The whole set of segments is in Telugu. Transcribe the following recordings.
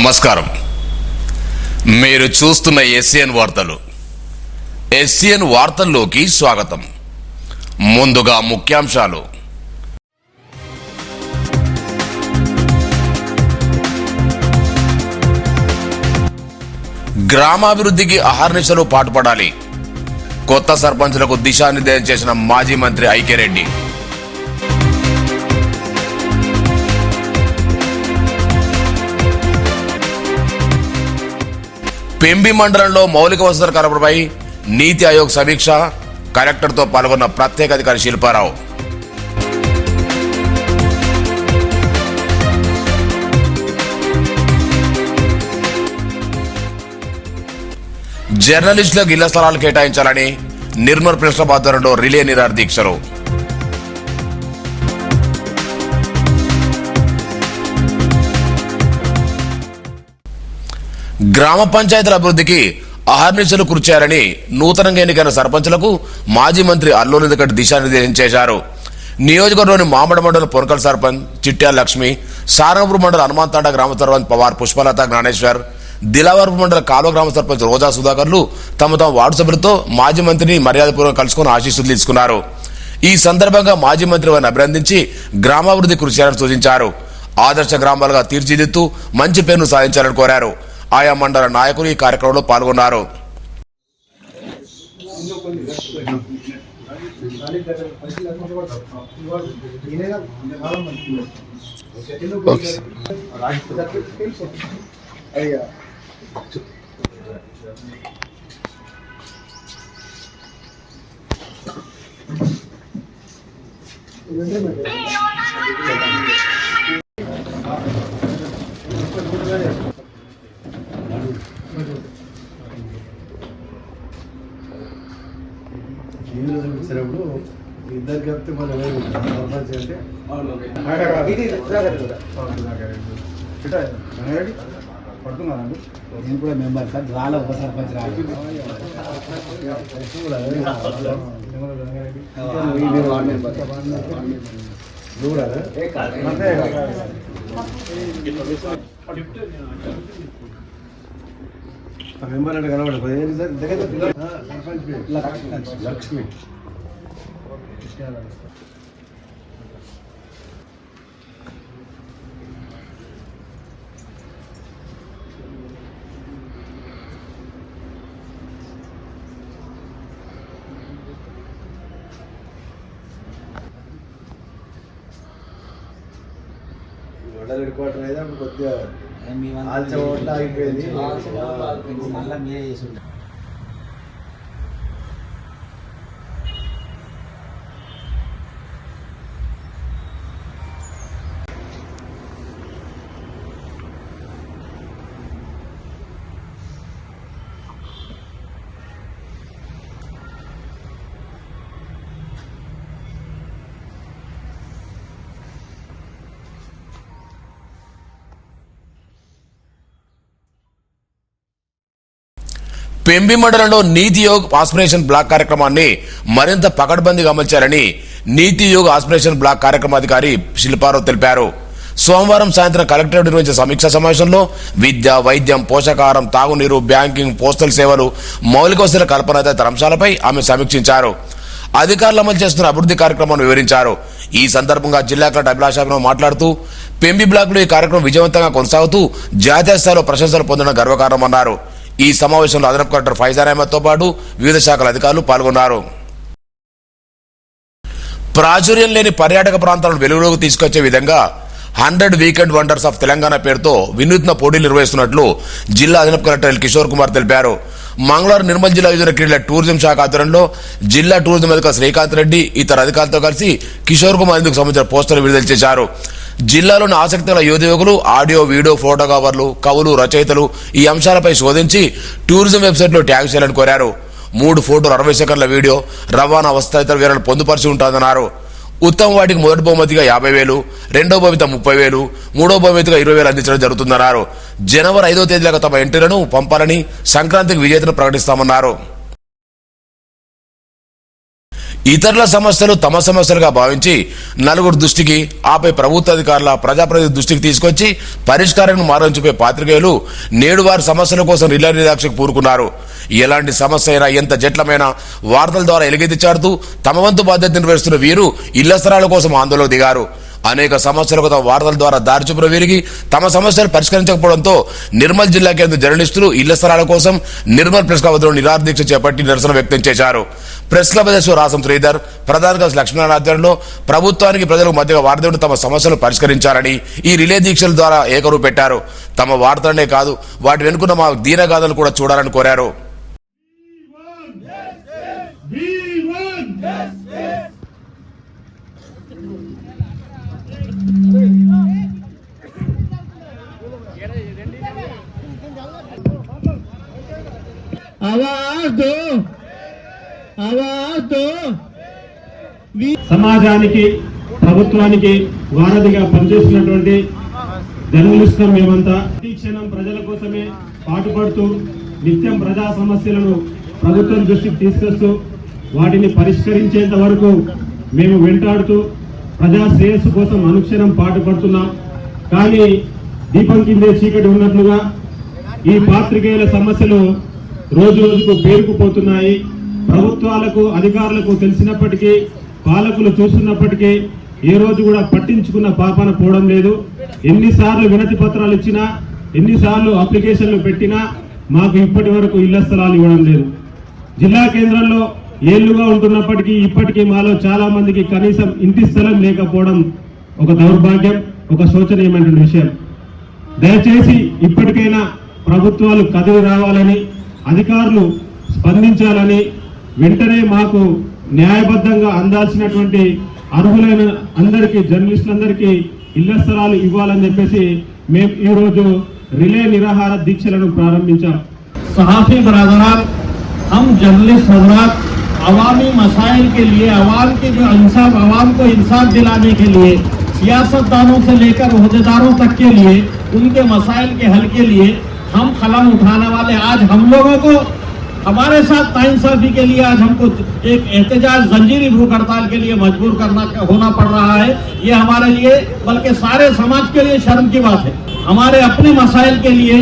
నమస్కారం. మీరు చూస్తున్న ఎస్సీఎన్ వార్తలు. ఎస్సీఎన్ వార్తల్లోకి స్వాగతం. ముందుగా ముఖ్యాంశాలు. గ్రామాభివృద్ధికి అహర్నిశలు పాటుపడాలి. కొత్త సర్పంచులకు దిశానిర్దేశం చేసిన మాజీ మంత్రి ఐకే రెడ్డి. పెంబి మండలంలో మౌలిక వసతుల కల్పనపై నీతి ఆయోగ్ సమీక్ష. కలెక్టర్తో పాల్గొన్న ప్రత్యేక అధికారి శిల్పారావు. జర్నలిస్టులకు ఇళ్ల స్థలాలు కేటాయించాలని నిర్మల్ ప్రెస్ క్లబ్ ఆధ్వర్యంలో రిలే నిరాహార దీక్షలు. గ్రామ పంచాయతీల అభివృద్ధికి అహర్నిశలు కృషి చేయాలని నూతనంగా ఎన్నికైన సర్పంచులకు మాజీ మంత్రి అల్లు వెంకట్ దిశానిర్దేశం చేశారు. నియోజకవర్గంలోని మామిడి మండలం పొనకల్ సర్పంచ్ చిట్యాల లక్ష్మి, సారంగపూర్ మండలం హనుమంతాండ గ్రామ సర్పంచ్ పవార్ పుష్పలత జ్ఞానేశ్వర్, దిలావర్పూర్ మండల కాలువ గ్రామ సర్పంచ్ రోజా సుధాకర్లు తమ వార్డు సభ్యులతో మాజీ మంత్రిని మర్యాదపూర్వకంగా కలుసుకుని ఆశీస్సులు తీసుకున్నారు. ఈ సందర్భంగా మాజీ మంత్రి వారిని అభినందించి గ్రామాభివృద్ధి కృషి చేయాలని సూచించారు. ఆదర్శ గ్రామాలుగా తీర్చిదిద్దుతూ మంచి పేరును సాధించాలని కోరారు. ఆయా మండల నాయకులు ఈ కార్యక్రమంలో పాల్గొన్నారు. చూపించినప్పుడు ఇద్దరు చెప్తే మనం అంటే పడుతున్నానండి. నేను కూడా మెంబర్ సార్, రాలే ఉప సర్పంచ్ రాలేదు. మెంబర్ అంటే కనబడదు. లక్ష్మి మండల హెడ్ క్వార్టర్ అయితే అప్పుడు కొద్దిగా ఆల్చోట్ల అయిపోయింది. మళ్ళీ మీరే చేసి పెంబి మండలంలో నీతి యోగ్ ఆస్పిరేషన్ బ్లాక్ కార్యక్రమాన్ని మరింత పకడ్బందీగా అమలు చేయాలని నీతి యోగ్ ఆస్పిరేషన్ బ్లాక్ కార్యక్రమాధికారి శిల్పారావు తెలిపారు. సోమవారం సాయంత్రం కలెక్టరేట్ నిర్వహించిన సమీక్షా సమావేశంలో విద్య, వైద్యం, పోషకాహారం, తాగునీరు, బ్యాంకింగ్, పోస్టల్ సేవలు, మౌలిక వసతుల కల్పన తదితర అంశాలపై ఆమె సమీక్షించారు. అధికారులు అమలు చేస్తున్న అభివృద్ధి కార్యక్రమాన్ని వివరించారు. ఈ సందర్భంగా జిల్లా కలెక్టర్ అభిలాషాభినవ్ మాట్లాడుతూ పెంబి బ్లాక్ లో ఈ కార్యక్రమం విజయవంతంగా కొనసాగుతూ జాతీయ స్థాయిలో ప్రశంసలు పొందడం గర్వకారణమన్నారు. ఈ సమావేశంలో అదనపు కలెక్టర్ ఫైజాన్ అహ్మద్ తో పాటు వివిధ శాఖల అధికారులు పాల్గొన్నారు. ప్రాచుర్యం లేని పర్యాటక ప్రాంతాలను వెలుగులోకి తీసుకొచ్చే విధంగా 100 వీకెండ్ వండర్స్ ఆఫ్ తెలంగాణ పేరుతో వినూత్న పోటీలు నిర్వహిస్తున్నట్లు జిల్లా అదనపు కలెక్టర్ ఎల్ కిషోర్ కుమార్ తెలిపారు. మంగళవారం నిర్మల్ జిల్లా యువజన క్రీడల టూరిజం శాఖ ఆధ్వర్యంలో జిల్లా టూరిజం అధికారి శ్రీకాంత్ రెడ్డి ఇతర అధికారులతో కలిసి కిషోర్ కుమార్ ఇందుకు సంబంధించిన పోస్టర్లు విడుదల చేశారు. జిల్లాలోని ఆసక్తి గల యువకులు ఆడియో, వీడియో, ఫోటోగ్రాఫర్లు, కవులు, రచయితలు ఈ అంశాలపై శోధించి టూరిజం వెబ్సైట్లో ట్యాగ్ చేయాలని కోరారు. 3 ఫోటోలు, 60 సెకండ్ల వీడియో, రవాణా, వస్త్ర వివరాలు పొందుపరిచి ఉంటుందన్నారు. ఉత్తమ వాటికి మొదటి బహుమతిగా 50,000, రెండో బహుమతి 30,000, మూడో బహుమతిగా 20,000 అందించడం జరుగుతుందన్నారు. జనవరి 5వ తేదీలకు తమ ఎంట్రీలను పంపాలని సంక్రాంతికి విజేతను ప్రకటిస్తామన్నారు. ఇతరుల సమస్యలు తమ సమస్యలుగా భావించి నలుగురు దృష్టికి, ఆపై ప్రభుత్వ అధికారుల, ప్రజాప్రతినిధి దృష్టికి తీసుకొచ్చి పరిష్కారం మార్గం చూపే పాత్రికేయులు నేడు వారి సమస్యల కోసం రిలే నిరాక్షకు పూరుకున్నారు. ఎలాంటి సమస్య అయినా, ఎంత జట్లమైనా వార్తల ద్వారా ఎలుగెత్తి చాటుతూ తమ వంతు బాధ్యత నిర్వహిస్తున్న వీరు ఇళ్ల స్థలాల కోసం ఆందోళనకు దిగారు. అనేక సమస్యలకు తమ వార్తల ద్వారా దారిచూపున వీరికి తమ సమస్యలు పరిష్కరించకపోవడంతో నిర్మల్ జిల్లా కేంద్ర జర్నలిస్టులు ఇళ్ల స్థలాల కోసం నిర్మల్ ప్రెస్ క్లబ్ వద్ద నిరాహార దీక్ష చేపట్టి నిరసన వ్యక్తం చేశారు. ప్రెస్ క్లబ్ అధ్యక్షుడు రాసం శ్రీధర్, ప్రధాన కార్యదర్శి లక్ష్మీనారాయణ ఆధ్వర్యంలో ప్రభుత్వానికి ప్రజలకు మధ్య వార్తలు తమ సమస్యలు పరిష్కరించారని ఈ రిలే దీక్షల ద్వారా ఏకరువు పెట్టారు. తమ వార్తలనే కాదు, వాటి వెనుకున్న మా దీనగాథలు కూడా చూడాలని కోరారు. సమాజానికి, ప్రభుత్వానికి వారధిగా పనిచేస్తున్నటువంటి జర్నలిస్టులు మేమంతా ప్రతి క్షణం ప్రజల కోసమే పాటుపడుతూ నిత్యం ప్రజా సమస్యలను ప్రభుత్వం దృష్టికి తీసుకొస్తూ వాటిని పరిష్కరించేంత వరకు మేము వెంటాడుతూ ప్రజా శ్రేయస్సు కోసం అనుక్షణం పాటుపడుతున్నాం. కానీ దీపం కిందే చీకటి ఉన్నట్లుగా ఈ పాత్రికేయుల సమస్యలు రోజు రోజుకు పేరుకుపోతున్నాయి. ప్రభుత్వాలకు, అధికారులకు తెలిసినప్పటికీ, పాలకులు చూస్తున్నప్పటికీ ఏ రోజు కూడా పట్టించుకున్న పాపాన పోవడం లేదు. ఎన్నిసార్లు వినతి పత్రాలు ఇచ్చినా, ఎన్నిసార్లు అప్లికేషన్లు పెట్టినా మాకు ఇప్పటి వరకు ఇళ్ల స్థలాలు ఇవ్వడం లేదు. జిల్లా కేంద్రంలో ఏళ్లుగా ఉంటున్నప్పటికీ ఇప్పటికీ మాలో చాలా మందికి కనీసం ఇంటి స్థలం లేకపోవడం ఒక దౌర్భాగ్యం, ఒక శోచనీయమైన విషయం. దయచేసి ఇప్పటికైనా ప్రభుత్వాలు కదిలి రావాలని, అధికారులు స్పందించాలని, వెంటనే మాకు న్యాయబద్ధంగా అందాల్సినటువంటి అర్హులైన అందరికీ, జర్నలిస్టులందరికీ ఇళ్ల స్థలాలు ఇవ్వాలని చెప్పేసి మేము ఈరోజు రిలే నిరాహార దీక్షలను ప్రారంభించాం. सहाफी बरादरान, हम जर्नलिस्ट हजरात अवामी मसाइल के लिए, अवाम के जो इंसाफ, अवाम को इंसाफ दिलाने के लिए, सियासतदानों से लेकर ओहदेदारों तक के लिए, उनके मसाइल के हल के लिए हम कलम उठाने वाले, आज हम लोगों को हमारे साथ नाइंसाफी के लिए आज हमको एक एहतजाज, जंजीरी भूख हड़ताल के लिए मजबूर होना पड़ रहा है। ये हमारे लिए, बल्कि सारे समाज के लिए शर्म की बात है। हमारे अपने मसाइल के लिए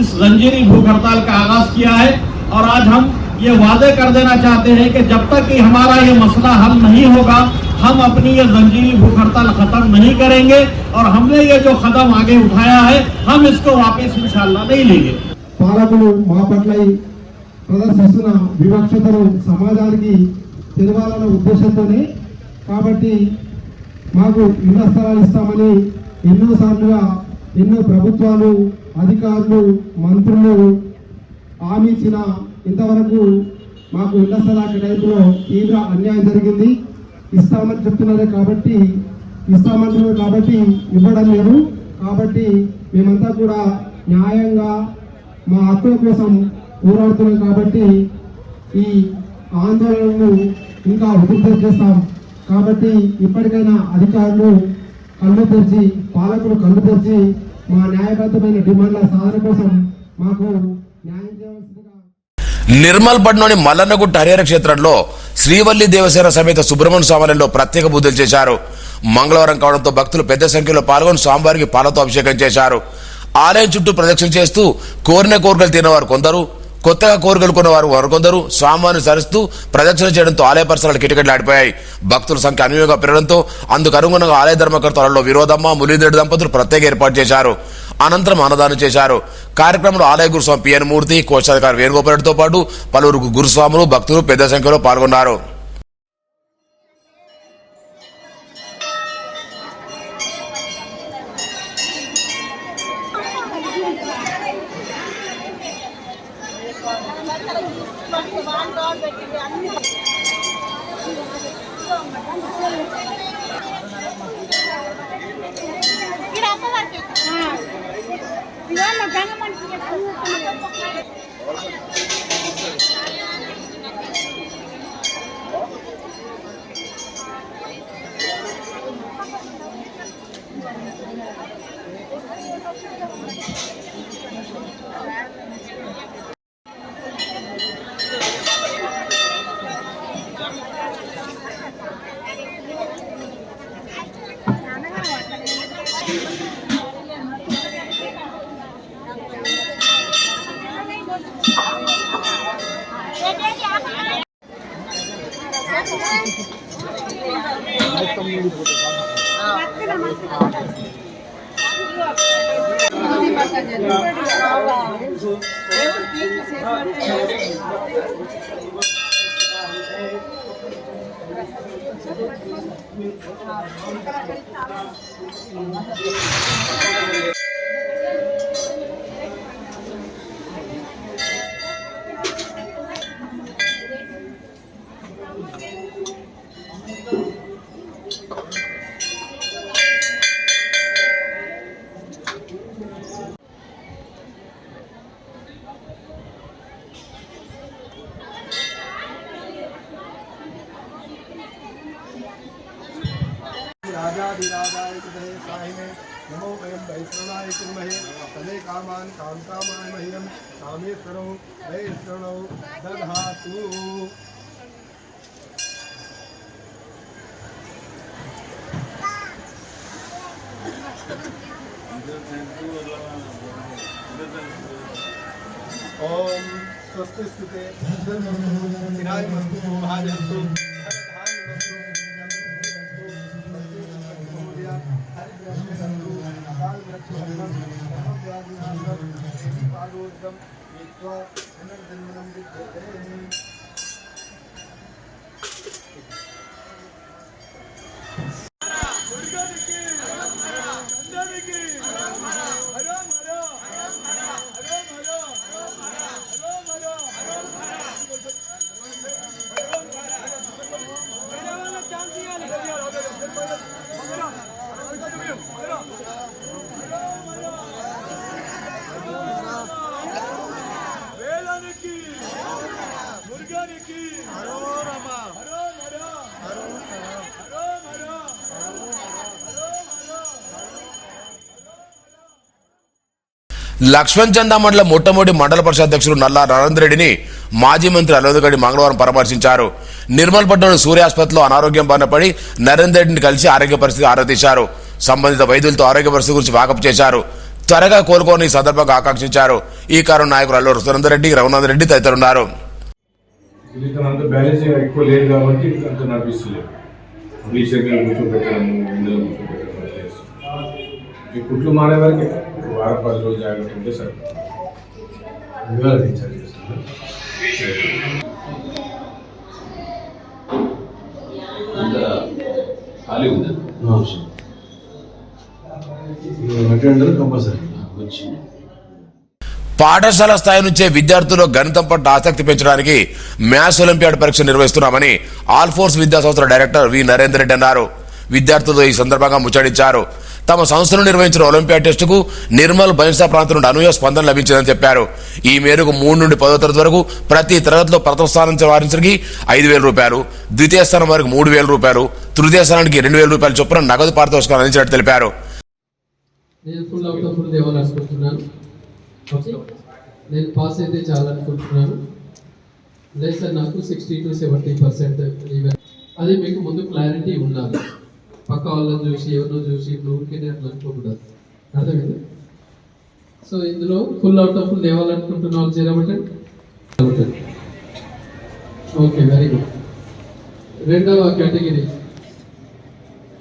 इस जंजीरी भूख हड़ताल का आगाज किया है और आज हम ये वादे कर देना चाहते हैं कि जब तक कि हमारा ये मसला हल नहीं होगा, हम अपनी ये जंजीरी भूख हड़ताल खत्म नहीं करेंगे और हमने ये जो कदम आगे उठाया है हम इसको वापस इंशाअल्लाह नहीं लेंगे। పాలకులు మా పట్ల ప్రదర్శిస్తున్న వివక్షతను సమాజానికి తెలవాలన్న ఉద్దేశంతోనే, కాబట్టి మాకు ఇళ్ల స్థలాలు ఇస్తామని ఎన్నోసార్లుగా ఎన్నో ప్రభుత్వాలు, అధికారులు, మంత్రులు హామీ ఇచ్చిన ఇంతవరకు మాకు ఇళ్ల స్థలాల కేటాయింపులో తీవ్ర అన్యాయం జరిగింది. ఇస్తామని చెప్తున్నారు కాబట్టి ఇవ్వడం లేదు. కాబట్టి మేమంతా కూడా న్యాయంగా మా హక్కుల కోసం పోరాడుతున్నాం. కాబట్టి ఈ ఆందోళనను ఇంకా ఉధృతం చేస్తాం. కాబట్టి ఇప్పటికైనా అధికారులు కళ్ళు తెరిచి, పాలకులు కళ్ళు తెరిచి మా న్యాయబద్ధమైన డిమాండ్ల సాధన కోసం మాకు న్యాయం చేయవలసిందిగా. నిర్మల్ పట్నంలోని మల్లన్నగుట్ట హరిహర క్షేత్రంలో శ్రీవల్లి దేవసేన సమేత సుబ్రహ్మణ్య స్వామిలో ప్రత్యేక పూజలు చేశారు. మంగళవారం కావడంతో భక్తులు పెద్ద సంఖ్యలో పాల్గొని స్వామివారికి పాలతో అభిషేకం చేశారు. ఆలయం చుట్టూ ప్రదక్షిణ చేస్తూ కోరిన కోరికలు తిన్నవారు కొందరు, కొత్తగా కోరికలు కొన్నవారు మరికొందరు స్వామివారిని సరిస్తూ ప్రదక్షిణ చేయడంతో ఆలయ పరిసరాలు కిటకిటలాడిపోయాయి. భక్తుల సంఖ్య అనువుగా పెరగడంతో అందుకు అనుగుణంగా ఆలయ ధర్మకర్తలలో విరోధమ్మ, మురళీధర్ దంపతులు ప్రత్యేక ఏర్పాటు చేశారు. అనంతరం అన్నదానం చేశారు. కార్యక్రమంలో ఆలయ గురుస్వామి పిఎన్ మూర్తి, కోశాధికారి వేణుగోపాలతో పాటు పలువురు గురుస్వాములు, భక్తులు పెద్ద సంఖ్యలో పాల్గొన్నారు. राजाधिराजाय सुधरे साहिने नमो वयं वैष्णवाय कुर्महे तदे कामान् कामकामान् मह्यं कामेश्वरो वैष्णवो दधातु। ओम स्वस्ति स्तुते चिराय मस्तु महाजन्तु లక్ష్మణ్ చందా మండల మొట్టమొదటి మండల పరిషత్ అధ్యక్షుడు నల్లా నరేంద్ర రెడ్డిని మాజీ మంత్రి అలోదగడి మంగళవారం పరామర్శించారు. నిర్మల్ పట్టణంలో సూర్య ఆసుపత్రిలో అనారోగ్యం బారిన పడి నరేంద్ర రెడ్డిని కలిసి ఆరోగ్య పరిస్థితి ఆరా తీశారు. సంబంధిత వైద్యులతో ఆరోగ్య పరిస్థితి గురించి వాకప్ చేశారు. త్వరగా కోలుకోని ఈ సందర్భంగా ఆకాంక్షించారు. ఈ కారణం నాయకులు అల్లూరు సురేందర్ రెడ్డి, రఘునందన్ రెడ్డి తదితరున్నారు. ఈ కుట్లు మారే వరకు వారం 10 రోజులు జాగ్రత్త ఉంటే సార్ వివరాలు రీఛార్జ్ చేస్తున్నారు. ఖాళీ ఉందా కంపల్సరీ వచ్చింది. పాఠశాల స్థాయి నుంచే విద్యార్థుల్లో గణితం పట్ల ఆసక్తి పెంచడానికి మ్యాథ్స్ ఒలింపియాడ్ పరీక్ష నిర్వహిస్తున్నామని ఆల్ ఫోర్స్ విద్యా సంస్థల డైరెక్టర్ వి నరేందర్ రెడ్డి అన్నారు. విద్యార్థులతో ఈ సందర్భంగా ముచ్చటించారు. తమ సంస్థను నిర్వహించిన ఒలింపియాడ్ టెస్టుకు నిర్మల్ బైన్సా ప్రాంతం నుండి అనూహ్య స్పందన లభించిందని చెప్పారు. ఈ మేరకు 3 నుండి 10వ తరగతి వరకు ప్రతి తరగతిలో ప్రథమ స్థానం వారికి 5,000 రూపాయలు, ద్వితీయ స్థానం వారికి 3,000 రూపాయలు, తృతీయ స్థానానికి 2,000 రూపాయలు చొప్పున నగదు పారితోషికాలు అందించినట్టు తెలిపారు. నేను పాస్ అయితే చాలనుకుంటున్నాను. లేదు సార్, నాకు 60 to 70% ఈవెన్ అది మీకు ముందు క్లారిటీ ఉండాలి. పక్క వాళ్ళని చూసి ఎవరినో చూసి ఇప్పుడు ఊరికేనే అట్లా అనుకోకూడదు. అర్థమైంది? సో ఇందులో ఫుల్ అవుట్ ఆఫ్ ఫుల్ తేవాలనుకుంటున్న వాళ్ళు చేరబట్టండి. Okay, very good. రెండవ కేటగిరీ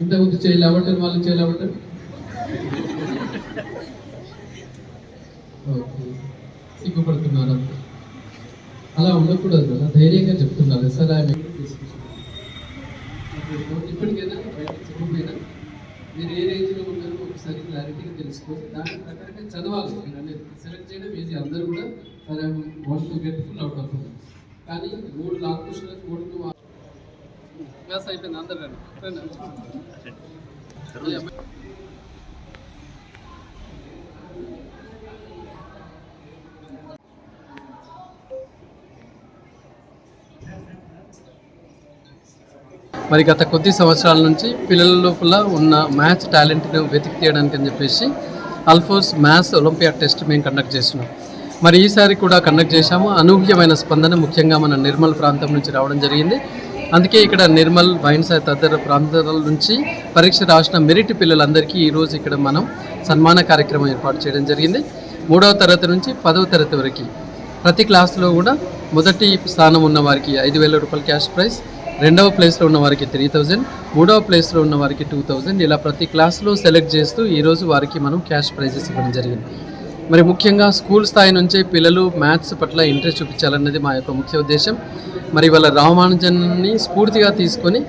ఇంతకుముందు చేయలేబట్టండి, వాళ్ళు చేయలేబట్టండి. ఓకే, సిగ్గుపడుతున్నారు. అలా ఉండకూడదు కదా, ధైర్యంగా చెప్తున్నారు. సార్ ఆయన ఇప్పటికైనా బయటకు చెప్పకపోయినా మీరు ఏ రేంజ్లో ఉన్నారో ఒకసారి క్లారిటీగా తెలుసుకోవాలి. దాని ప్రకారంగా చదవాలి. మీరు అనేది సెలెక్ట్ చేయడం ఈజీ, అందరూ కూడా సరే want to get full out of. కానీ 3 లాక్ క్వశ్చన్లకు 3 క్లాస్ అయిపోయింది. అందరూ మరి గత కొద్ది సంవత్సరాల నుంచి పిల్లల లోపల ఉన్న మ్యాథ్స్ టాలెంట్ను వెతికి తీయడానికి అని చెప్పేసి ఆల్ఫోర్స్ మ్యాథ్స్ ఒలింపియాడ్ టెస్ట్ మేము కండక్ట్ చేస్తున్నాం. మరి ఈసారి కూడా కండక్ట్ చేశాము. అనూహ్యమైన స్పందన ముఖ్యంగా మన నిర్మల్ ప్రాంతం నుంచి రావడం జరిగింది. అందుకే ఇక్కడ నిర్మల్, బైన్సా తదితర ప్రాంతాల నుంచి పరీక్ష రాసిన మెరిట్ పిల్లలందరికీ ఈరోజు ఇక్కడ మనం సన్మాన కార్యక్రమం ఏర్పాటు చేయడం జరిగింది. 3వ తరగతి నుంచి 10వ తరగతి వరకు ప్రతి క్లాసులో కూడా మొదటి స్థానం ఉన్న వారికి 5,000 రూపాయల క్యాష్ ప్రైజ్, రెండవ ప్లేస్లో ఉన్న వారికి 3000, మూడవ ప్లేస్లో ఉన్న వారికి 2000, ఇలా ప్రతి క్లాస్లో సెలెక్ట్ చేస్తూ ఈరోజు వారికి మనం క్యాష్ ప్రైజెస్ ఇవ్వడం జరిగింది. మరి ముఖ్యంగా స్కూల్ స్థాయి నుంచే పిల్లలు మ్యాథ్స్ పట్ల ఇంట్రెస్ట్ చూపించాలన్నది మా యొక్క ముఖ్య ఉద్దేశం. మరి వాళ్ళ రామానుజన్ని స్ఫూర్తిగా తీసుకొని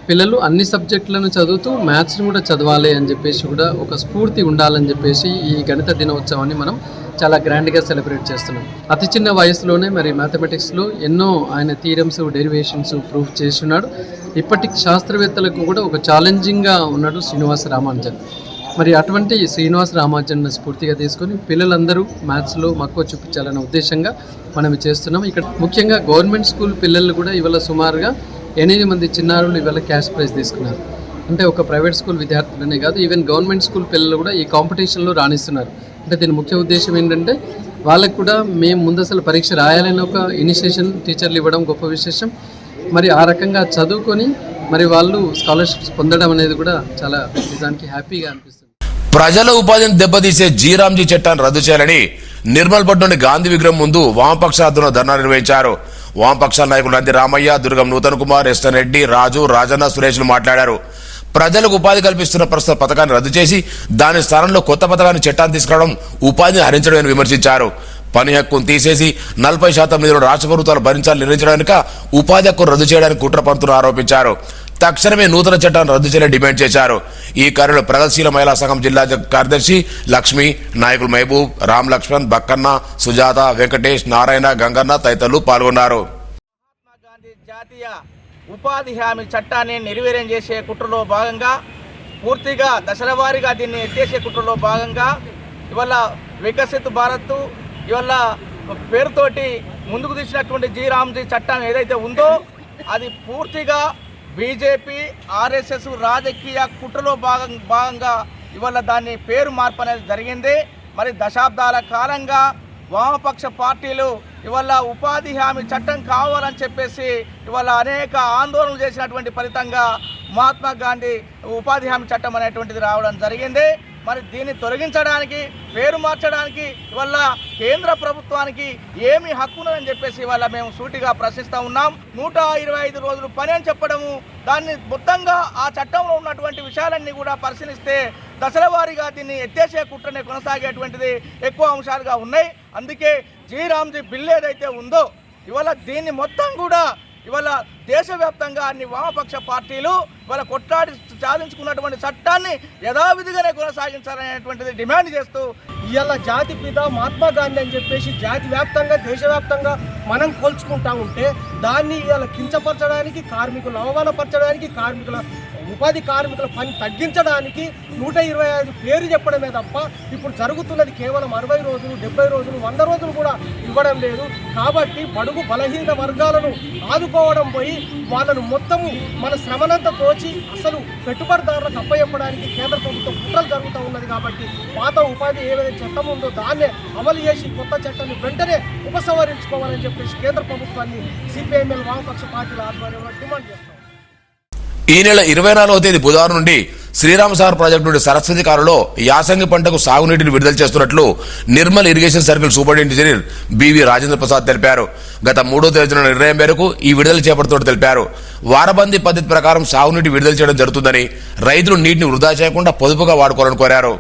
పిల్లలు అన్ని సబ్జెక్టులను చదువుతూ మ్యాథ్స్ని కూడా చదవాలి అని చెప్పేసి కూడా ఒక స్ఫూర్తి ఉండాలని చెప్పేసి ఈ గణిత దినోత్సవాన్ని మనం చాలా గ్రాండ్గా సెలబ్రేట్ చేస్తున్నాం. అతి చిన్న వయసులోనే మరి మ్యాథమెటిక్స్లో ఎన్నో ఆయన థీరమ్స్, డెరివేషన్స్ ప్రూవ్ చేస్తున్నాడు. ఇప్పటి శాస్త్రవేత్తలకు కూడా ఒక ఛాలెంజింగ్గా ఉన్నాడు శ్రీనివాస రామానుజన్. మరి అటువంటి శ్రీనివాస రామానుజన్ స్ఫూర్తిగా తీసుకొని పిల్లలందరూ మ్యాథ్స్లో మక్కువ చూపించాలనే ఉద్దేశంగా మనం చేస్తున్నాం. ఇక్కడ ముఖ్యంగా గవర్నమెంట్ స్కూల్ పిల్లలు కూడా ఇవాళ సుమారుగా 8 మంది చిన్నారులు ఇవాళ క్యాష్ ప్రైజ్ తీసుకున్నారు. అంటే ఒక ప్రైవేట్ స్కూల్ విద్యార్థులనే కాదు, ఈవెన్ గవర్నమెంట్ స్కూల్ పిల్లలు కూడా ఈ కాంపిటీషన్లో రాణిస్తున్నారు. అంటే దీని ముఖ్య ఉద్దేశం ఏంటంటే వాళ్ళకు కూడా మేము ముందసలు పరీక్ష రాయాలని ఒక ఇనిషియేషన్ టీచర్లు ఇవ్వడం గొప్ప విశేషం. మరి ఆ రకంగా చదువుకొని మరి వాళ్ళు స్కాలర్షిప్స్ పొందడం అనేది కూడా చాలా నిజానికి హ్యాపీగా అనిపిస్తుంది. ప్రజల ఉపాధిని దెబ్బతీసే జీరాంజీ చట్టాన్ని రద్దు చేయాలని నిర్మల్పట్నంలోని గాంధీ విగ్రహం ముందు వామపక్ష ఆధ్వర్యంలో ధర్నా నిర్వహించారు. వామపక్షాల నాయకులు నంది రామయ్య, దుర్గం నూతన్ కుమార్, ఎస్టన్ రెడ్డి, రాజు, రాజన్న, సురేష్లు మాట్లాడారు. ప్రజలకు ఉపాధి కల్పిస్తున్న ప్రస్తుత పథకాన్ని రద్దు చేసి దాని స్థానంలో కొత్త పథకాన్ని చట్టాన్ని తీసుకురావడం ఉపాధిని హరించడమని విమర్శించారు. పని హక్కును తీసేసి 40% నిధులు రాష్ట్ర ప్రభుత్వాలు భరించాలని నిర్ణయించడానికి ఉపాధి హక్కును రద్దు చేయడానికి కుట్ర పంతులు ఆరోపించారు. తక్షణమే నూతన చట్టాన్ని రద్దు చేయాలని డిమాండ్ చేశారు. ఈ కార్యక్రమంలో ప్రగతిశీల మహిళా సంఘం జిల్లా కార్యదర్శి లక్ష్మి, నాయకులు మహబూబ్, రామ్ లక్ష్మణ్, బక్కన్న, సుజాత, వెంకటేష్, నారాయణ, గంగన్న తదితరులు పాల్గొన్నారు. జాతీయ ఉపాధి హామీ చట్టాన్ని నిర్వీర్యం చేసే కుట్రలో భాగంగా, పూర్తిగా దశల వారీగా దీన్ని ఎత్తేసే కుట్రలో భాగంగా ఇవాళ వికసిత్ భారత్ ఇవాళ పేరుతోటి ముందుకు తీసినటువంటి జీరాంజీ చట్టం ఏదైతే ఉందో అది పూర్తిగా బీజేపీ, ఆర్ఎస్ఎస్ రాజకీయ కుట్రలో భాగంగా ఇవాళ దాన్ని పేరు మార్పు అనేది జరిగింది. మరి దశాబ్దాల కాలంగా వామపక్ష పార్టీలు ఇవాళ ఉపాధి హామీ చట్టం కావాలని చెప్పేసి ఇవాళ అనేక ఆందోళనలు చేసినటువంటి ఫలితంగా మహాత్మా గాంధీ ఉపాధి హామీ చట్టం అనేటువంటిది రావడం జరిగింది. మరి దీన్ని తొలగించడానికి, పేరు మార్చడానికి ఇవాళ కేంద్ర ప్రభుత్వానికి ఏమి హక్కునని చెప్పేసి ఇవాళ మేము సూటిగా ప్రశ్నిస్తూ ఉన్నాం. 125 రోజులు పని అని చెప్పడము, దాన్ని మొత్తంగా ఆ చట్టంలో ఉన్నటువంటి విషయాలన్నీ కూడా పరిశీలిస్తే దశల వారీగా దీన్ని ఎత్తేసే కుట్రనే కొనసాగేటువంటిది ఎక్కువ అంశాలుగా ఉన్నాయి. అందుకే జీరాంజీ బిల్లు ఏదైతే ఉందో ఇవాళ దీన్ని మొత్తం కూడా ఇవాళ దేశవ్యాప్తంగా అన్ని వామపక్ష పార్టీలు ఇవాళ కొట్లాడి సాధించుకున్నటువంటి చట్టాన్ని యథావిధిగానే కొనసాగించాలనేటువంటిది డిమాండ్ చేస్తూ ఇవాళ జాతి పిత మహాత్మా గాంధీ అని చెప్పేసి జాతి వ్యాప్తంగా, దేశవ్యాప్తంగా మనం కోల్చుకుంటా ఉంటే దాన్ని ఇవాళ కించపరచడానికి, కార్మికులను అవమానపరచడానికి, ఉపాధి కార్మికుల పని తగ్గించడానికి 125 పేరు చెప్పడమే తప్ప ఇప్పుడు జరుగుతున్నది కేవలం 60 రోజులు, 70 రోజులు, 100 రోజులు కూడా ఇవ్వడం లేదు. కాబట్టి బడుగు బలహీన వర్గాలను ఆదుకోవడం పోయి వాళ్ళను మొత్తము మన శ్రమనంతా తోచి అసలు పెట్టుబడిదారులకు అప్పచెప్పడానికి కేంద్ర ప్రభుత్వం కుట్రలు జరుగుతూ ఉన్నది. కాబట్టి పాత ఉపాధి ఏదైతే చట్టం ఉందో దాన్నే అమలు చేసి కొత్త చట్టాన్ని వెంటనే ఉపసంహరించుకోవాలని చెప్పేసి కేంద్ర ప్రభుత్వాన్ని సిపిఐఎంఎల్ వామపక్ష పార్టీల ఆధ్వర్యంలో డిమాండ్ చేస్తాం. ఈ నెల 24వ తేదీ బుధవారం నుండి శ్రీరామసాగర్ ప్రాజెక్టు నుండి సరస్వతి కాలువలో యాసంగి పంటకు సాగునీటిని విడుదల చేస్తున్నట్లు Nirmal irrigation circle superintendent engineer B V Rajendra Prasad తెలిపారు. గత 3వ తేదీన నిర్ణయం మేరకు ఈ విడుదల చేపడుతున్నట్టు తెలిపారు. వారబందీ పద్ధతి ప్రకారం సాగునీటి విడుదల చేయడం జరుగుతుందని, రైతులు నీటిని వృధా చేయకుండా పొదుపుగా వాడుకోవాలని కోరారు.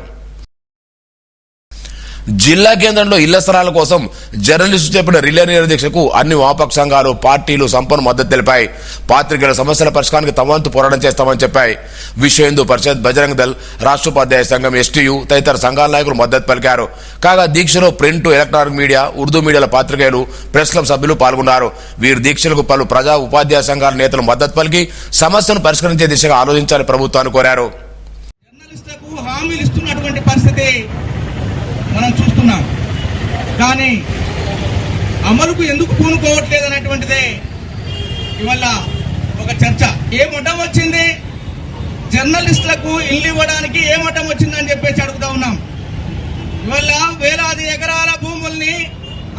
జిల్లా కేంద్రంలో ఇళ్ల స్థలాల కోసం జర్నలిస్టు చేపట్టిన రిలే దీక్షకు అన్ని వామపక్ష సంఘాలు, పార్టీలు సంపూర్ణ మద్దతు తెలిపాయి. పాత్రికేయుల సమస్యల పరిష్కారానికి తమ వంతు పోరాటం చేస్తామని చెప్పాయి. విశ్వ హిందూ పరిషత్, బజరంగ్ దళ్, రాష్ట్ర ఉపాధ్యాయ సంఘం, ఎస్టీయూ తదితర సంఘాల నాయకులు మద్దతు పలికారు. కాగా దీక్షలో ప్రింట్, ఎలక్ట్రానిక్ మీడియా, ఉర్దూ మీడియాల పాత్రికేయులు, ప్రెస్ క్లబ్ సభ్యులు పాల్గొన్నారు. వీరి దీక్షలకు పలు ప్రజా ఉపాధ్యాయ సంఘాల నేతలు మద్దతు పలికి సమస్యను పరిష్కరించే దిశగా ఆలోచించాలని ప్రభుత్వాన్ని కోరారు. జర్నలిస్టులకు హామీలు ఇస్తున్నటువంటి పరిస్థితి మనం చూస్తున్నాం. కానీ అమలుకు ఎందుకు పూనుకోవట్లేదు అనేటువంటిదే ఇవాళ ఒక చర్చ. ఏ మఠం వచ్చింది జర్నలిస్టులకు ఇల్లు ఇవ్వడానికి, ఏ మఠం వచ్చిందని చెప్పేసి అడుగుతా ఉన్నాం. ఇవాళ వేలాది ఎకరాల భూముల్ని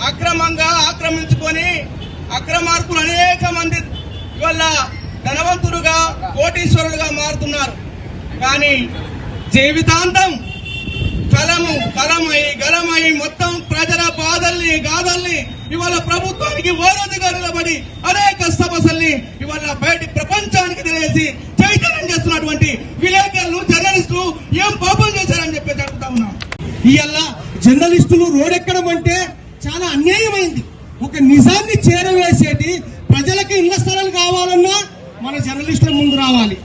అక్రమంగా ఆక్రమించుకొని అక్రమార్కులు అనేక మంది ఇవాళ గలమై మొత్తం ప్రజల బాధల్ని గాథల్ని ఇవాళ ప్రభుత్వానికి ఓరదిగా నిలబడి అనేక సమస్యల్ని ఇవాళ బయటి ప్రపంచానికి తెలియజేసి చైతన్యం చేస్తున్నటువంటి విలేకరులు జర్నలిస్టులు ఏం పాపం చేశారని చెప్పి చెప్తా ఉన్నాం. ఇవాళ జర్నలిస్టులు రోడెక్కడం అంటే చాలా అన్యాయమైంది. ఒక నిజాన్ని చేరవేసేటి ప్రజలకి ఇళ్ల స్థలాలు కావాలన్నా మన జర్నలిస్టుల ముందు రావాలి.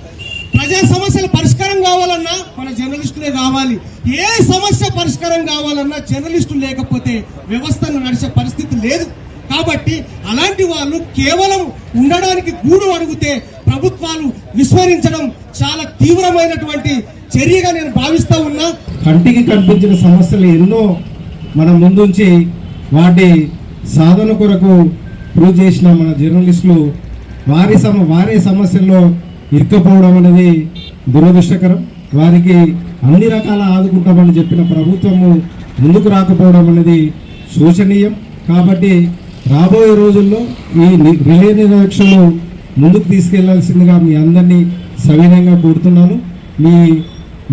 ప్రజా సమస్యల పరిష్కారం కావాలన్నా మన జర్నలిస్టులే కావాలి. ఏ సమస్య పరిష్కారం కావాలన్నా జర్నలిస్టులు లేకపోతే వ్యవస్థను నడిచే పరిస్థితి లేదు. కాబట్టి అలాంటి వాళ్ళు కేవలం ఉండడానికి గూడు అడిగితే ప్రభుత్వాలు విస్మరించడం చాలా తీవ్రమైనటువంటి చర్యగా నేను భావిస్తా ఉన్నా. కంటికి కనిపించిన సమస్యలు ఎన్నో మన ముందుంచి వాటి సాధన కొరకు ప్రూవ్ చేసిన మన జర్నలిస్టులు వారి సమస్యల్లో ఇరుక్కపోవడం అనేది దురదృష్టకరం. వారికి అన్ని రకాల ఆదుకుంటామని చెప్పిన ప్రభుత్వము ముందుకు రాకపోవడం అనేది శోచనీయం. కాబట్టి రాబోయే రోజుల్లో ఈ రిలే నిరీక్షలు ముందుకు తీసుకెళ్లాల్సిందిగా మీ అందరినీ సవినయంగా కోరుతున్నాను. మీ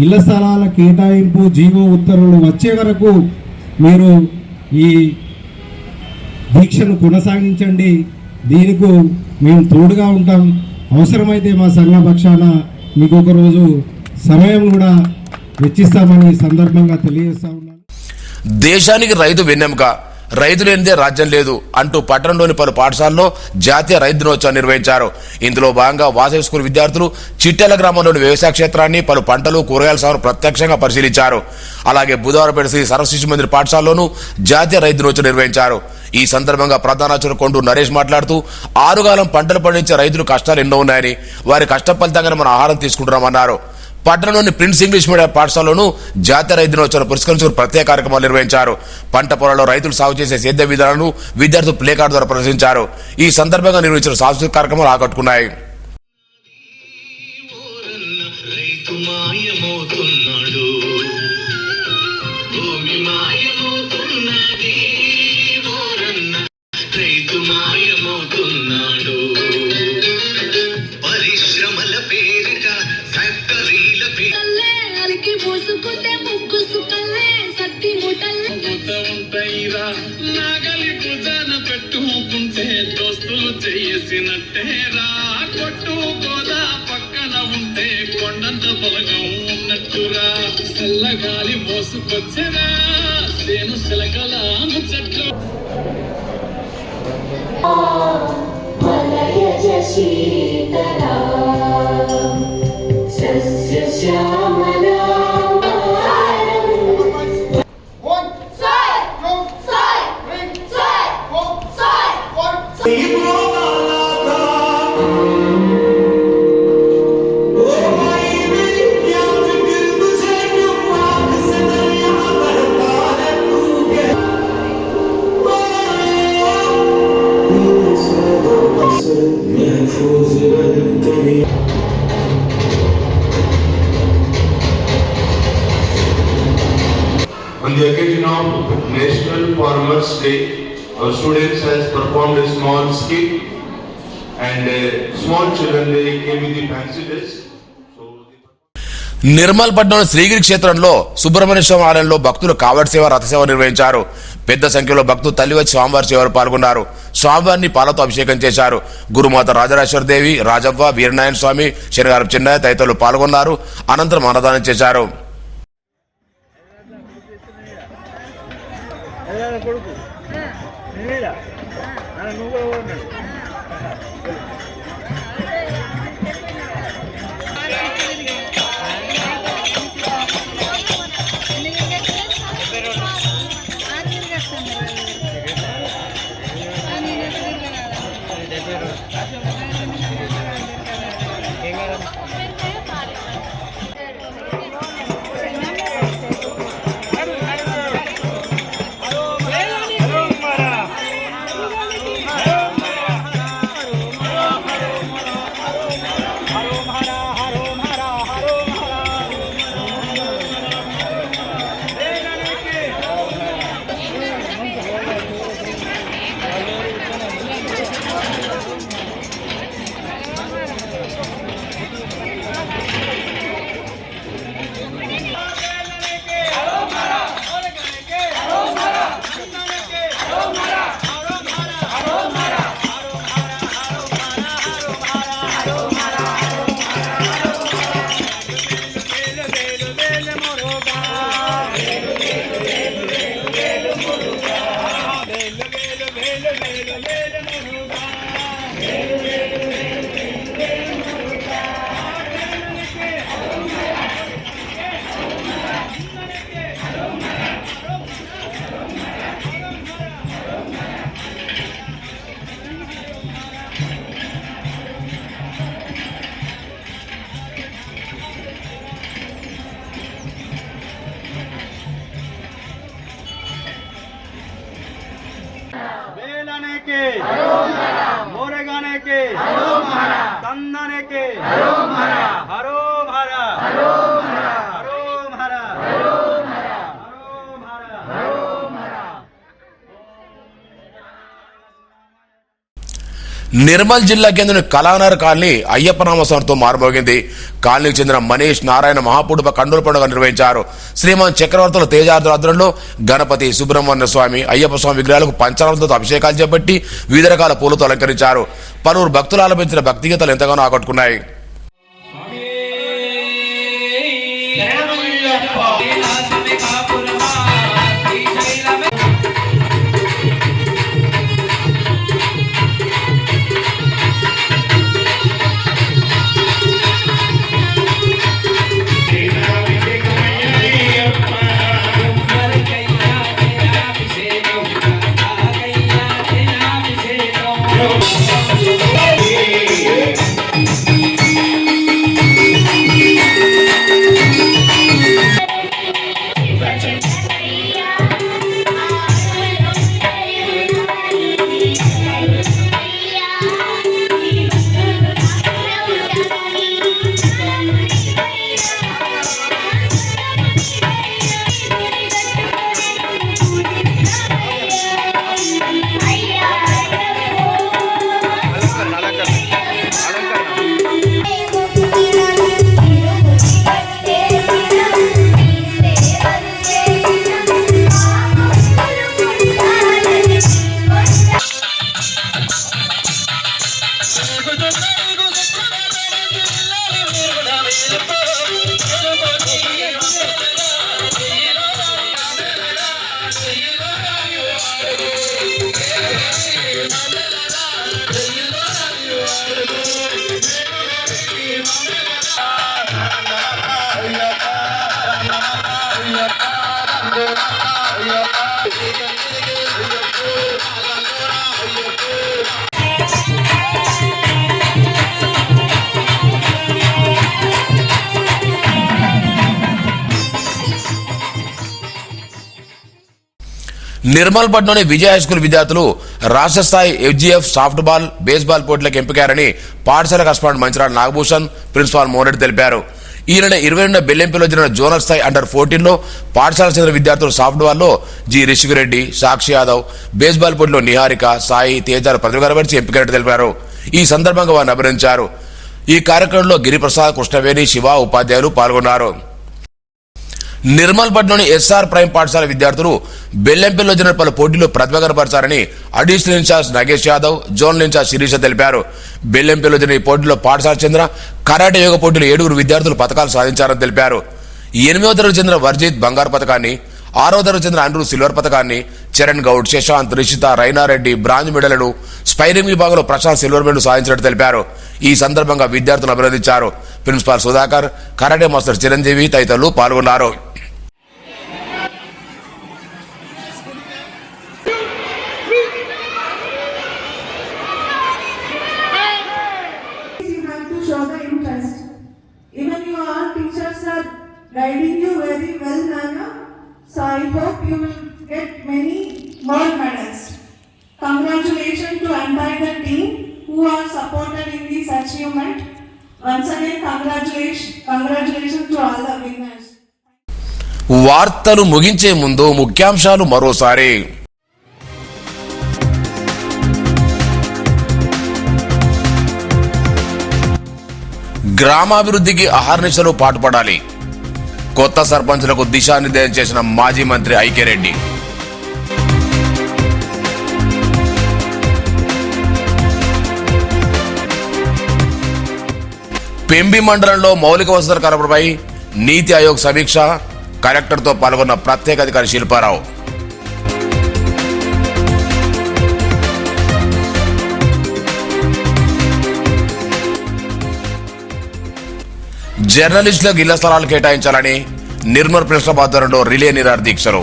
ఇళ్ల స్థలాల కేటాయింపు జీవో ఉత్తర్వులు వచ్చే వరకు మీరు ఈ దీక్షను కొనసాగించండి. దీనికి మేము తోడుగా ఉంటాం. అవసరమైతే మా సంఘ పక్షాన మీకు ఒక రోజు సమయం కూడా వెచ్చిస్తామని సందర్భంగా తెలియజేస్తా ఉన్నాను. దేశానికి రైతు వెన్నెముక, రైతు లేనిదే రాజ్యం లేదు అంటూ పట్టణంలోని పలు పాఠశాలలో జాతీయ రైతు దినోత్సవం నిర్వహించారు. ఇందులో భాగంగా వాసవి స్కూల్ విద్యార్థులు చిట్టెల గ్రామంలోని వ్యవసాయ క్షేత్రాన్ని, పలు పంటలు, కూరగాయల సాగును ప్రత్యక్షంగా పరిశీలించారు. అలాగే బుధవారపేట శ్రీ సరస్వతి మందిర్ పాఠశాలలోనూ జాతీయ రైతు దినోత్సవం నిర్వహించారు. ఈ సందర్భంగా ప్రధానాచార్యులు కొండూరు నరేష్ మాట్లాడుతూ ఆరుగాలం పంటలు పండించే రైతులు కష్టాలు ఎన్నో ఉన్నాయని, వారి కష్ట ఫలితంగానే మనం ఆహారం తీసుకుంటున్నామన్నారు. పట్టణంలోని ప్రిన్స్ ఇంగ్లీష్ మీడియం పాఠశాలను జాతీయ రైతు దినోత్సవం పురస్కరించుకుని ప్రత్యేక కార్యక్రమాలు నిర్వహించారు. పంట పొలాల్లో రైతులు సాగు చేసే సేద్య విధానాలను విద్యార్థులు ప్లే కార్డు ద్వారా ప్రదర్శించారు. ఈ సందర్భంగా నిర్వహించిన సాంస్కృతిక కార్యక్రమాలు ఆకట్టుకున్నాయి. పరిశ్రమల పేరిట ఫ్యాక్టరీల మోసుకుంటే ముగ్గు సుకల్లే సత్తి ఉంటాయిరా నాగలి భుజాన పెట్టుకుంటే దోస్తులు చేసినట్టేరా కొట్టు గోదా పక్కన ఉంటే కొండంత బలగం ఉన్నట్టురా చల్లగాలి మోసుకొచ్చరా సేను శిలకల ముచ్చట్లు On the occasion of National Farmers Day, our students has performed a small skit and small children they came with the fancy dress. Nirmal పట్టణం శ్రీగిరి క్షేత్రంలో సుబ్రహ్మణ్య స్వామి ఆలయంలో భక్తులు కావడి సేవ, రథసేవ నిర్వహించారు. పెద్ద సంఖ్యలో భక్తులు తల్లి వచ్చి స్వామివారి సేవలో పాల్గొన్నారు. స్వామివారిని పాలతో అభిషేకం చేశారు. గురుమాత రాజరాజేశ్వర దేవి, రాజవ్వ, వీరనారాయణ స్వామి, శనిగారం చిన్నయ్య తదితరులు పాల్గొన్నారు. అనంతరం అన్నదానం చేశారు. बेलाने के मोरे गाने के तंदने के हरो भरा నిర్మల్ జిల్లా కేంద్రం కళానగర్ కాలనీ అయ్యప్ప నామస్మరణతో మారుమోగింది. కాలనీకి చెందిన మనీష్ నారాయణ మహాపూర్వ కండూరు పండుగ నిర్వహించారు. శ్రీమాన్ చక్రవర్తుల తేజార్దుల ఆధ్వర్యంలో గణపతి, సుబ్రహ్మణ్య స్వామి, అయ్యప్ప స్వామి విగ్రహాలకు పంచామృతంతో అభిషేకాలు చేపట్టి వివిధ రకాల పూలతో అలంకరించారు. పలువురు భక్తులు ఆలపించిన భక్తి గీతాలు ఎంతగానో ఆకట్టుకున్నాయి. నిర్మల్ పట్నంలోని విజయ హై స్కూల్ విద్యార్థులు రాష్ట్ర స్థాయి FGF సాఫ్ట్ బాల్, బేస్బాల్ పోటీలకు ఎంపికారని పాఠశాల కరెస్పాండెంట్ మంచిరాల నాగభూషణ్, ప్రిన్సిపాల్ మోహన్ తెలిపారు. ఈ నెల 22న బెల్లంపల్లిలో జరిగిన జోనల్ స్థాయి అండర్-14లో పాఠశాల చెందిన విద్యార్థులు సాఫ్ట్ బాల్లో జి రిషికిరెడ్డి, సాక్షి యాదవ్, బేస్బాల్ పోటీలో నిహారిక, సాయి, తేజాలు ప్రతిభ కనబరిచి ఎంపికైనట్టు తెలిపారు. ఈ సందర్భంగా వారిని అభినందించారు. ఈ కార్యక్రమంలో గిరిప్రసాద్, కృష్ణవేణి, శివ ఉపాధ్యాయులు పాల్గొన్నారు. నిర్మల్ పట్నంలోని SR ప్రైమ్ పాఠశాల విద్యార్థులు బెల్లంపల్లిలో జరిగిన పలు పోటీల్లో ప్రతిభ కనబరిచారని additional incharge Nagesh Yadav, zonal incharge Sirisha తెలిపారు. బెల్లంపల్లిలో జరిగిన ఈ పోటీలో పాఠశాల చెందిన కరాటే యోగ పోటీలో 7 విద్యార్థులు పథకాలు సాధించారని తెలిపారు. 8వ తరగతి చెందిన వర్జిత్ బంగారు పథకాన్ని, 6వ తరగతి చెందిన అనిరుద్ సిల్వర్ పథకాన్ని, చరణ్ గౌడ్, శశాంత్, రిషిత, రైనారెడ్డి బ్రాంజ్ మెడలను, స్పైరింగ్ విభాగంలో ప్రశాంత్ సిల్వర్ మెడల్ సాధించినట్టు తెలిపారు. ఈ సందర్భంగా విద్యార్థులను అభినందించారు. Principal Sudhakar, karate master Chiranjeevi తదితరులు పాల్గొన్నారు. Even your teachers are guiding you very well, Nana. So I hope you will get many more medals. Congratulations to entire team who are supported in this achievement. Once again, congratulations to all the winners. వార్తలు ముగించే ముందు ముఖ్యాంశాలు మరోసారి. గ్రామాభివృద్ధికి అహర్నిశలు పాటుపడాలి. కొత్త సర్పంచులకు దిశానిర్దేశం చేసిన మాజీ మంత్రి ఐక్యరెడ్డి. పెంబి మండలంలో మౌలిక వసతుల కల్పనపై నీతి ఆయోగ్ సమీక్ష, కలెక్టర్తో పాల్గొన్న ప్రత్యేక అధికారి శిల్పారావు. జర్నలిస్టులకు ఇళ్ల స్థలాలు కేటాయించాలని నిర్మల్ ప్రెస్ క్లబ్ ఆధ్వర్యంలో రిలే నిరాహార దీక్షలు.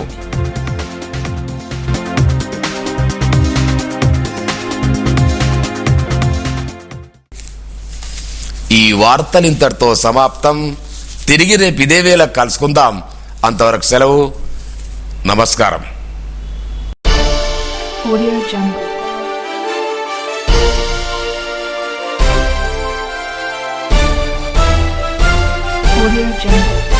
ఈ వార్తలు ఇంతటితో సమాప్తం. తిరిగి రేపు ఇదే వేళ కలుసుకుందాం. అంతవరకు సెలవు. నమస్కారం. Audio Jungle. Audio Jungle.